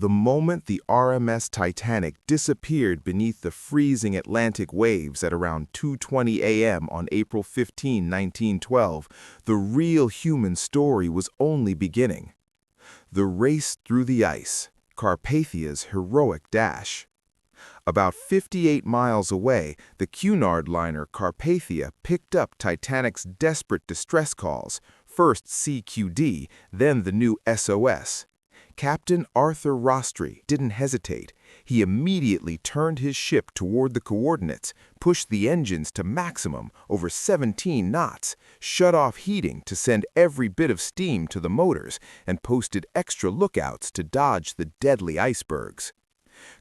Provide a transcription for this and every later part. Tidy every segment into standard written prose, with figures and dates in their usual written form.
The moment the RMS Titanic disappeared beneath the freezing Atlantic waves at around 2:20 a.m. on April 15, 1912, the real human story was only beginning. The race through the ice, Carpathia's heroic dash. About 58 miles away, the Cunard liner Carpathia picked up Titanic's desperate distress calls, first CQD, then the new SOS. Captain Arthur Rostry didn't hesitate. He immediately turned his ship toward the coordinates, pushed the engines to maximum over 17 knots, shut off heating to send every bit of steam to the motors, and posted extra lookouts to dodge the deadly icebergs.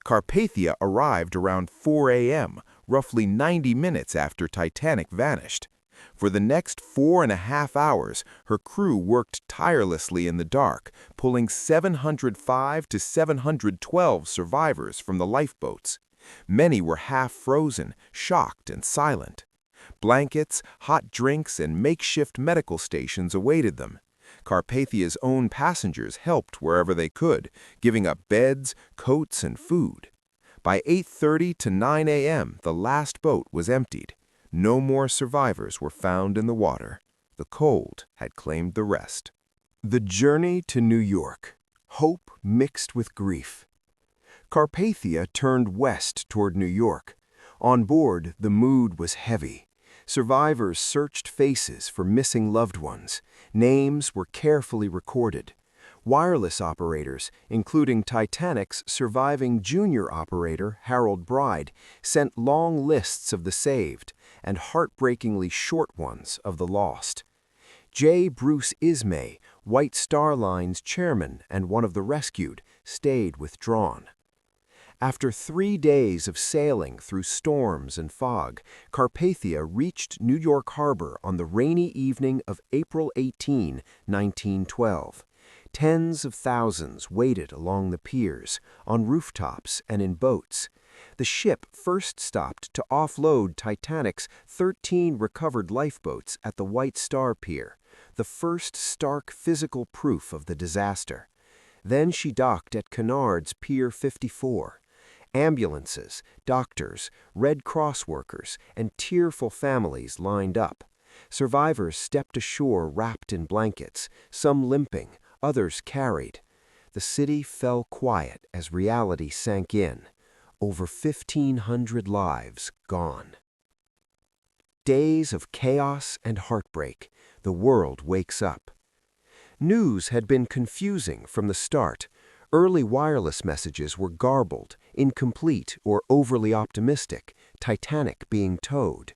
Carpathia arrived around 4 a.m., roughly 90 minutes after Titanic vanished. For the next 4.5 hours, her crew worked tirelessly in the dark, pulling 705 to 712 survivors from the lifeboats. Many were half-frozen, shocked, and silent. Blankets, hot drinks, and makeshift medical stations awaited them. Carpathia's own passengers helped wherever they could, giving up beds, coats, and food. By 8:30 to 9 a.m., the last boat was emptied. No more survivors were found in the water. The cold had claimed the rest. The journey to New York. Hope mixed with grief. Carpathia turned west toward New York. On board, the mood was heavy. Survivors searched faces for missing loved ones. Names were carefully recorded. Wireless operators, including Titanic's surviving junior operator, Harold Bride, sent long lists of the saved and heartbreakingly short ones of the lost. J. Bruce Ismay, White Star Line's chairman and one of the rescued, stayed withdrawn. After 3 days of sailing through storms and fog, Carpathia reached New York Harbor on the rainy evening of April 18, 1912. Tens of thousands waited along the piers, on rooftops, and in boats. The ship first stopped to offload Titanic's 13 recovered lifeboats at the White Star Pier, the first stark physical proof of the disaster. Then she docked at Cunard's Pier 54. Ambulances, doctors, Red Cross workers, and tearful families lined up. Survivors stepped ashore wrapped in blankets, some limping, others carried. The city fell quiet as reality sank in. Over 1,500 lives gone. Days of chaos and heartbreak. The world wakes up. News had been confusing from the start. Early wireless messages were garbled, incomplete, or overly optimistic, Titanic being towed.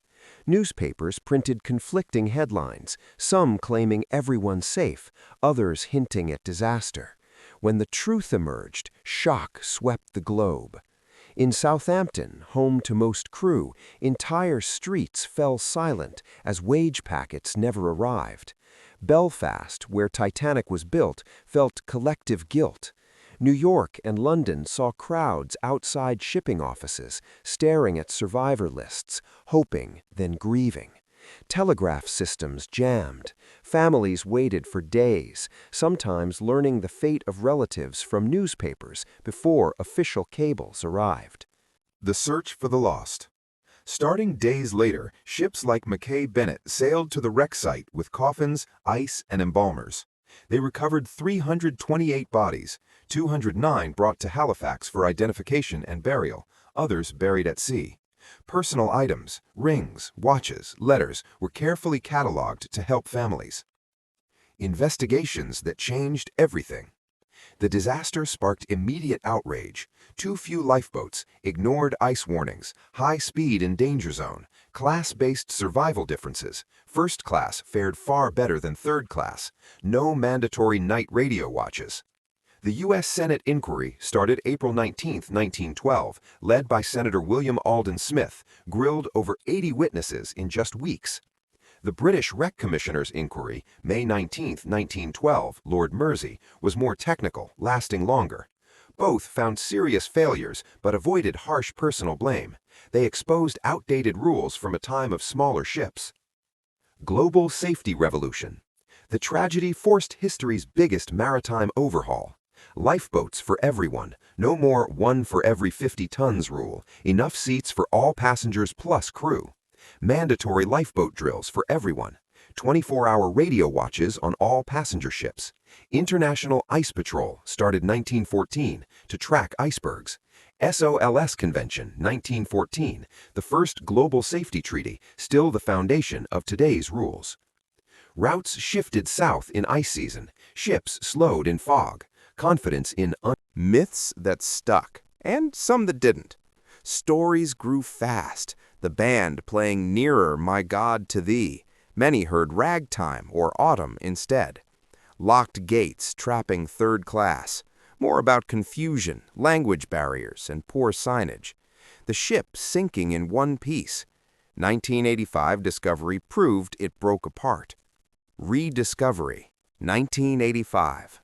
Newspapers printed conflicting headlines, some claiming everyone safe, others hinting at disaster. When the truth emerged, shock swept the globe. In Southampton, home to most crew, entire streets fell silent as wage packets never arrived. Belfast, where Titanic was built, felt collective guilt. New York and London saw crowds outside shipping offices, staring at survivor lists, hoping, then grieving. Telegraph systems jammed. Families waited for days, sometimes learning the fate of relatives from newspapers before official cables arrived. The search for the lost. Starting days later, ships like Mackay Bennett sailed to the wreck site with coffins, ice, and embalmers. They recovered 328 bodies, 209 brought to Halifax for identification and burial, others buried at sea. Personal items, rings, watches, letters were carefully cataloged to help families. Investigations that changed everything. The disaster sparked immediate outrage. Too few lifeboats, ignored ice warnings, high speed in danger zone, class-based survival differences. First class fared far better than third class. No mandatory night radio watches. The U.S. Senate inquiry started April 19, 1912, led by Senator William Alden Smith, grilled over 80 witnesses in just weeks. The British Wreck Commissioner's inquiry, May 19, 1912, Lord Mersey, was more technical, lasting longer. Both found serious failures but avoided harsh personal blame. They exposed outdated rules from a time of smaller ships. Global safety revolution. The tragedy forced history's biggest maritime overhaul. Lifeboats for everyone. No more 1 for every 50 tons rule. Enough seats for all passengers plus crew. Mandatory lifeboat drills for everyone. 24-hour radio watches on all passenger ships. International Ice Patrol started 1914 to track icebergs. SOLS Convention 1914, the first global safety treaty, still the foundation of today's rules. Routes shifted south in ice season. Ships slowed in fog. Confidence in Myths that stuck, and some that didn't. Stories grew fast, the band playing Nearer, My God, to Thee. Many heard Ragtime or Autumn instead. Locked gates trapping third class. More about confusion, language barriers, and poor signage. The ship sinking in one piece. 1985 discovery proved it broke apart. Rediscovery, 1985.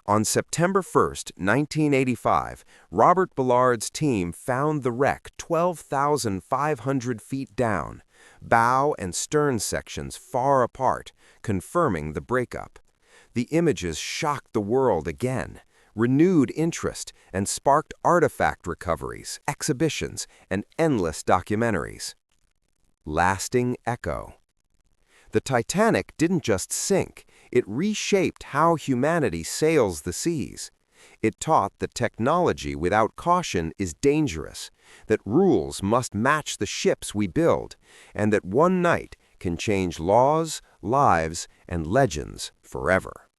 On September 1, 1985, Robert Ballard's team found the wreck 12,500 feet down, bow and stern sections far apart, confirming the breakup. The images shocked the world again, renewed interest, and sparked artifact recoveries, exhibitions, and endless documentaries. Lasting echo. The Titanic didn't just sink, it reshaped how humanity sails the seas. It taught that technology without caution is dangerous, that rules must match the ships we build, and that one night can change laws, lives, and legends forever.